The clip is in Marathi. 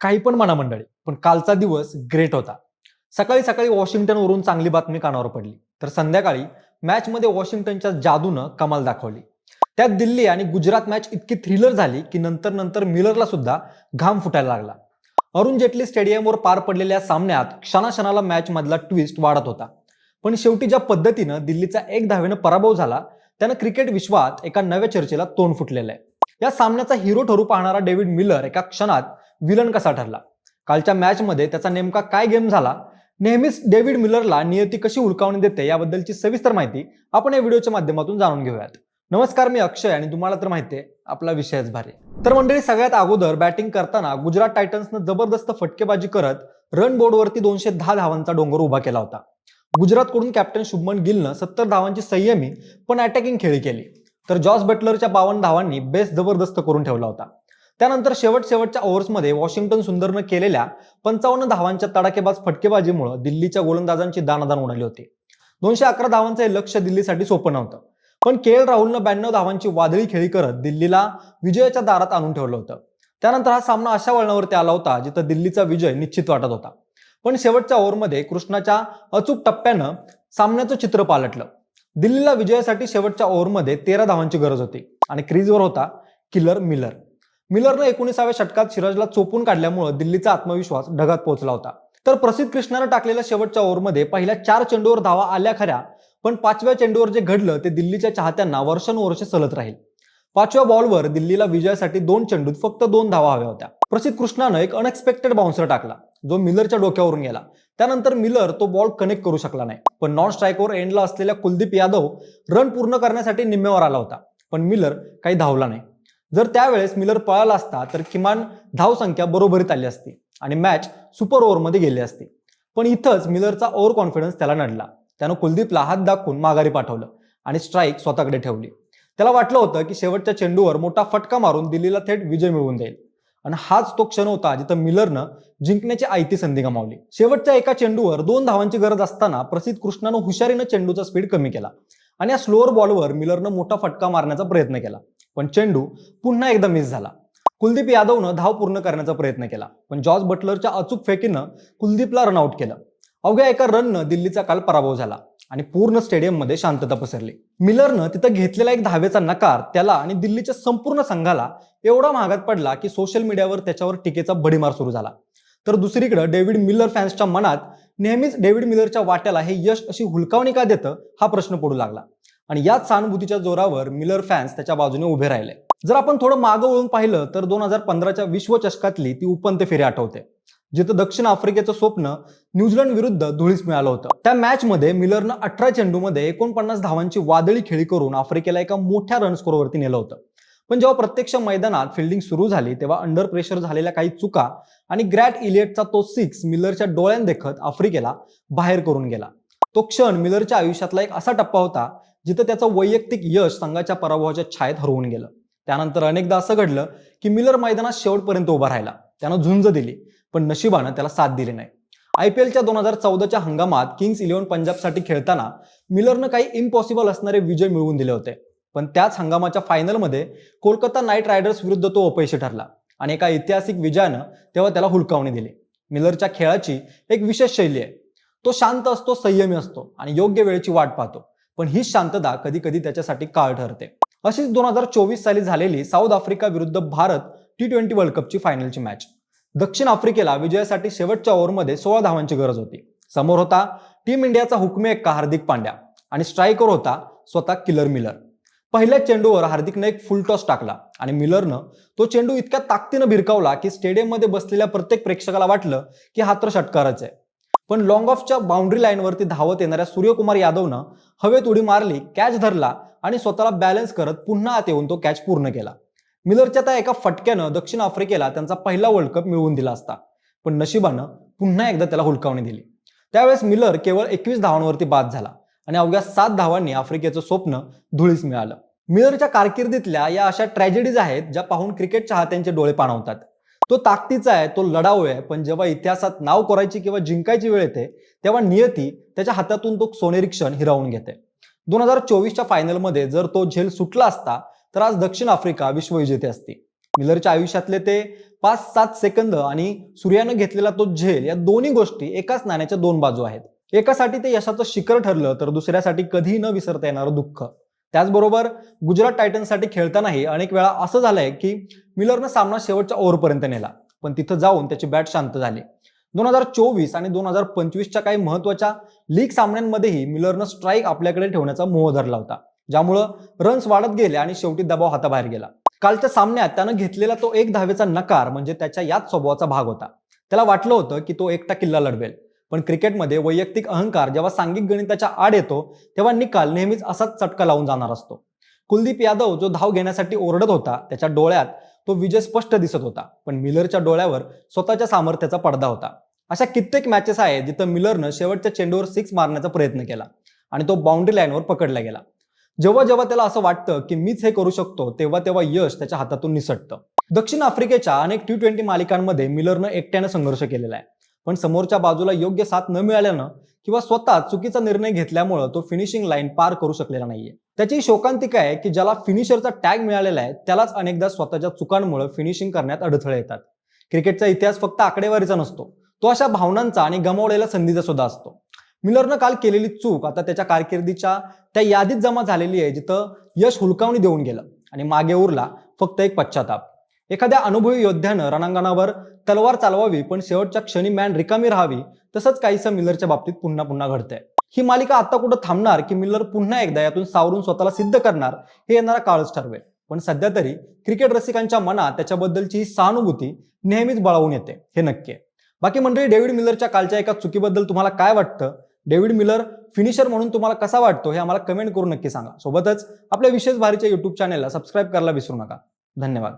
काही पण म्हणा मंडळी, पण कालचा दिवस ग्रेट होता. सकाळी सकाळी वॉशिंग्टनवरून चांगली बातमी कानावर पडली, तर संध्याकाळी मॅचमध्ये वॉशिंग्टनच्या जादूनं कमाल दाखवली. त्यात दिल्ली आणि गुजरात मॅच इतकी थ्रिलर झाली की नंतर नंतर मिलरला सुद्धा घाम फुटायला लागला. अरुण जेटली स्टेडियमवर पार पडलेल्या सामन्यात क्षणाक्षणाला मॅच मधला ट्विस्ट वाढत होता. पण शेवटी ज्या पद्धतीनं दिल्लीचा 1 धावेनं पराभव झाला, त्यानं क्रिकेट विश्वात एका नव्या चर्चेला तोंड फुटलेलं आहे. या सामन्याचा हिरो ठरू पाहणारा डेव्हिड मिलर एका क्षणात विलन कसा ठरला, कालच्या मॅचमध्ये त्याचा नेमका काय गेम झाला, नेहमीच डेव्हिड मिलरला नियती कशी हुलकावणी देते याबद्दलची सविस्तर माहिती आपण या व्हिडिओच्या माध्यमातून जाणून घेऊयात. नमस्कार, मी अक्षय आणि तुम्हाला तर माहिती आहे आपला विषयच भारी. तर मंडळी, सगळ्यात अगोदर बॅटिंग करताना गुजरात टायटन्सनं जबरदस्त फटकेबाजी करत रन बोर्डवरती 210 धावांचा डोंगर उभा केला होता. गुजरातकडून कॅप्टन शुभमन गिलनं 70 धावांची संयमी पण अटॅकिंग खेळी केली, तर जॉस बटलरच्या 52 धावांनी बेस जबरदस्त करून ठेवला होता. त्यानंतर शेवटच्या ओव्हर्समध्ये वॉशिंग्टन सुंदरनं केलेल्या 55 धावांच्या तडाखेबाज फटकेबाजीमुळे दिल्लीच्या गोलंदाजांची दाणादाण उडाली होती. 211 धावांचं हे लक्ष्य दिल्लीसाठी सोपं नव्हतं, पण के एल राहुलनं 92 धावांची वादळी खेळी करत दिल्लीला विजयाच्या दारात आणून ठेवलं होतं. त्यानंतर हा सामना अशा वळणावरती आला होता जिथं दिल्लीचा विजय निश्चित वाटत होता, पण शेवटच्या ओव्हरमध्ये कृष्णाच्या अचूक टप्प्यानं सामन्याचं चित्र पालटलं. दिल्लीला विजयासाठी शेवटच्या ओव्हरमध्ये 13 धावांची गरज होती आणि क्रीजवर होता किलर मिलर. मिलरनं 19व्या षटकात सिराजला चोपून काढल्यामुळे दिल्लीचा आत्मविश्वास ढगात पोहोचला होता. तर प्रसिद्ध कृष्णानं टाकलेल्या शेवटच्या ओव्हरमध्ये पहिल्या 4 चेंडूवर धावा आल्या खऱ्या, पण 5व्या चेंडूवर जे घडलं ते दिल्लीच्या चाहत्यांना वर्षानुवर्षे सलत राहील. 5व्या बॉलवर दिल्लीला विजयासाठी 2 चेंडूत फक्त 2 धावा हव्या होत्या. प्रसिद्ध कृष्णानं एक अनएक्सपेक्टेड बाउन्सर टाकला जो मिलरच्या डोक्यावरून गेला. त्यानंतर मिलर तो बॉल कनेक्ट करू शकला नाही, पण नॉन स्ट्राईकवर एंडला असलेल्या कुलदीप यादव रन पूर्ण करण्यासाठी निम्म्यावर आला होता, पण मिलर काही धावला नाही. जर त्यावेळेस मिलर पळाला असता तर किमान धावसंख्या बरोबरीत आली असती आणि मॅच सुपर ओव्हरमध्ये गेली असती. पण इथंच मिलरचा ओव्हर कॉन्फिडन्स त्याला नडला. त्यानं कुलदीपला हात दाखवून माघारी पाठवलं आणि स्ट्राईक स्वतःकडे ठेवली. त्याला वाटलं होतं की शेवटच्या चेंडूवर मोठा फटका मारून दिल्लीला थेट विजय मिळवून देईल, आणि हाच तो क्षण होता जिथं मिलरनं जिंकण्याची आयती संधी गमावली. शेवटच्या एका चेंडूवर 2 धावांची गरज असताना प्रसिद्ध कृष्णानं हुशारीनं चेंडूचा स्पीड कमी केला आणि या स्लोअर बॉलवर मिलरनं मोठा फटका मारण्याचा प्रयत्न केला, पण चेंडू पुन्हा एकदा मिस झाला. कुलदीप यादवनं धाव पूर्ण करण्याचा प्रयत्न केला, पण जॉस बटलरच्या अचूक फेकीनं कुलदीपला रनआउट केलं. अवघ्या एका रननं दिल्लीचा काल पराभव झाला आणि पूर्ण स्टेडियममध्ये शांतता पसरली. मिलरनं तिथं घेतलेला एक धावेचा नकार त्याला आणि दिल्लीच्या संपूर्ण संघाला एवढा महागात पडला की सोशल मीडियावर त्याच्यावर टीकेचा भडीमार सुरू झाला. तर दुसरीकडे डेव्हिड मिलर फॅन्सच्या मनात नेहमीच डेव्हिड मिलरच्या वाट्याला हे यश अशी हुलकावणी का देतं हा प्रश्न पडू लागला, आणि याच सहानुभूतीच्या जोरावर मिलर फॅन्स त्याच्या बाजूने उभे राहिले. जर आपण थोडं मागं वळून पाहिलं तर 2015च्या विश्वचषकातली ती उपांत्य फेरी आठवते, जिथं दक्षिण आफ्रिकेचं स्वप्न न्यूझीलंड विरुद्ध धुळीस मिळालं होतं. त्या मॅचमध्ये मिलरनं 18 चेंडूमध्ये 49 धावांची वादळी खेळी करून आफ्रिकेला एका मोठ्या रन स्कोरवरती नेलं होतं. पण जेव्हा प्रत्यक्ष मैदानात फिल्डिंग सुरू झाली तेव्हा अंडर प्रेशर झालेल्या काही चुका आणि ग्रॅट इलियटचा तो 6 मिलरच्या डोळ्यात देखत आफ्रिकेला बाहेर करून गेला. तो क्षण मिलरच्या आयुष्यातला एक असा टप्पा होता जिथं त्याचं वैयक्तिक यश संघाच्या पराभवाच्या छायेत हरवून गेलं. त्यानंतर अनेकदा असं घडलं की मिलर मैदानात शेवटपर्यंत उभा राहिला, त्यानं झुंज दिली, पण नशिबानं त्याला साथ दिली नाही. IPLच्या 2014च्या हंगामात किंग्स 11 पंजाबसाठी खेळताना मिलरनं काही इम्पॉसिबल असणारे विजय मिळवून दिले होते, पण त्याच हंगामाच्या फायनलमध्ये कोलकाता नाईट रायडर्स विरुद्ध तो अपयशी ठरला आणि एका ऐतिहासिक विजयानं तेव्हा त्याला हुलकावणी दिली. मिलरच्या खेळाची एक विशेष शैली आहे. तो शांत असतो, संयमी असतो आणि योग्य वेळेची वाट पाहतो, पण हीच शांतता कधी कधी त्याच्यासाठी काळ ठरते. अशीच 2024 साली झालेली साऊथ आफ्रिका विरुद्ध भारत T20 वर्ल्ड कपची फायनलची मॅच. दक्षिण आफ्रिकेला विजयासाठी शेवटच्या ओव्हरमध्ये 16 धावांची गरज होती. समोर होता टीम इंडियाचा हुकमे एक्का हार्दिक पांड्या आणि स्ट्राईकर होता स्वतः किलर मिलर. पहिल्या चेंडूवर हार्दिकने एक फुल टॉस टाकला आणि मिलरनं तो चेंडू इतक्या ताकदीनं भिरकावला की स्टेडियममध्ये बसलेल्या प्रत्येक प्रेक्षकाला वाटलं की हा तर षटकारच आहे. पण लॉंग ऑफच्या बाउंड्री लाईनवरती धावत येणाऱ्या सूर्यकुमार यादवनं हवेत उडी मारली, कॅच धरला आणि स्वतःला बॅलन्स करत पुन्हा आत येऊन तो कॅच पूर्ण केला. मिलरच्या त्या एका फटक्यानं दक्षिण आफ्रिकेला त्यांचा पहिला वर्ल्ड कप मिळवून दिला असता, पण नशिबानं पुन्हा एकदा त्याला हुलकावणी दिली. त्यावेळेस मिलर केवळ 21 धावांवरती बाद झाला आणि अवघ्या 7 धावांनी आफ्रिकेचं स्वप्न धुळीस मिळालं. मिलरच्या कारकिर्दीतल्या या अशा ट्रॅजेडीज आहेत ज्या पाहून क्रिकेट चाहत्यांचे डोळे पाणावतात. तो ताकदीचा आहे, तो लढाऊ आहे, पण जेव्हा इतिहासात नाव करायची किंवा जिंकायची वेळ येते तेव्हा नियती त्याच्या हातातून तो सोनेरी क्षण हिरावून घेते. 2024च्या फायनलमध्ये जर तो झेल सुटला असता तर आज दक्षिण आफ्रिका विश्वविजेते असती. मिलरच्या आयुष्यातले ते 5-7 सेकंद आणि सूर्यानं घेतलेला तो झेल, या दोन्ही गोष्टी एकाच नाण्याच्या दोन बाजू आहेत. एकासाठी ते यशाचं शिखर ठरलं तर दुसऱ्यासाठी कधीही न विसरता येणारं दुःख. त्याचबरोबर गुजरात टायटन्ससाठी खेळतानाही अनेक वेळा असं झालंय की मिलरनं सामना शेवटच्या ओव्हरपर्यंत नेला, पण तिथं जाऊन त्याची बॅट शांत झाली. 2024 आणि 2025च्या काही महत्वाच्या लीग सामन्यांमध्येही मिलरनं स्ट्राईक आपल्याकडे ठेवण्याचा मोह धरला होता, ज्यामुळं रन्स वाढत गेले आणि शेवटी दबाव हाताबाहेर गेला. कालच्या सामन्यात त्यानं घेतलेला तो एक धावेचा नकार म्हणजे त्याच्या याच स्वभावाचा भाग होता. त्याला वाटलं होतं की तो एकटा किल्ला लढवेल, पण क्रिकेटमध्ये वैयक्तिक अहंकार जेव्हा सांघिक गणिताच्या आड येतो तेव्हा निकाल नेहमीच असाच चटका लावून जाणार असतो. कुलदीप यादव जो धाव घेण्यासाठी ओरडत होता, त्याच्या डोळ्यात तो विजय स्पष्ट दिसत होता, पण मिलरच्या डोळ्यावर स्वतःच्या सामर्थ्याचा पडदा होता. अशा कित्येक मॅचेस आहेत जिथं मिलरनं शेवटच्या चेंडूवर 6 मारण्याचा प्रयत्न केला आणि तो बाउंड्री लाईनवर पकडला गेला. जेव्हा जेव्हा त्याला असं वाटतं की मीच हे करू शकतो, तेव्हा तेव्हा यश त्याच्या हातातून निसटतं. दक्षिण आफ्रिकेच्या अनेक T20 मालिकांमध्ये मिलरनं एकट्यानं संघर्ष केलेला आहे, पण समोरच्या बाजूला योग्य साथ न मिळाल्यानं किंवा स्वतः चुकीचा निर्णय घेतल्यामुळे तो फिनिशिंग लाईन पार करू शकलेला नाहीये. त्याची शोकांतिका आहे की ज्याला फिनिशरचा टॅग मिळालेला आहे त्यालाच अनेकदा स्वतःच्या चुकांमुळे फिनिशिंग करण्यात अडथळे येतात. क्रिकेटचा इतिहास फक्त आकडेवारीचा नसतो, तो अशा भावनांचा आणि गमावलेल्या संधीचा सुद्धा असतो. मिलरनं काल केलेली चूक आता त्याच्या कारकिर्दीच्या त्या यादीत जमा झालेली आहे, जिथं यश हुलकावणी देऊन गेलं आणि मागे उरला फक्त एक पश्चाताप. एखाद्या अनुभवी योद्ध्यानं रणांगणावर तलवार चालवावी पण शेवटच्या क्षणी मॅन रिकामी राहावी, तसंच काहीसं मिलरच्या बाबतीत पुन्हा पुन्हा घडतंय. ही मालिका आता कुठं थांबणार की मिलर पुन्हा एकदा यातून सावरून स्वतःला सिद्ध करणार, हे येणारा काळच ठरवेल. पण सध्या तरी क्रिकेट रसिकांच्या मनात त्याच्याबद्दलची सहानुभूती नेहमीच बळावून येते, हे नक्की आहे. बाकी मंडळी, डेव्हिड मिलरच्या कालच्या एका चुकीबद्दल तुम्हाला काय वाटतं? डेव्हिड मिलर फिनिशर म्हणून तुम्हाला कसा वाटतो हे आम्हाला कमेंट करून नक्की सांगा. सोबतच आपल्या विशेष भारीच्या YouTube चॅनेलला सबस्क्राईब करायला विसरू नका. धन्यवाद.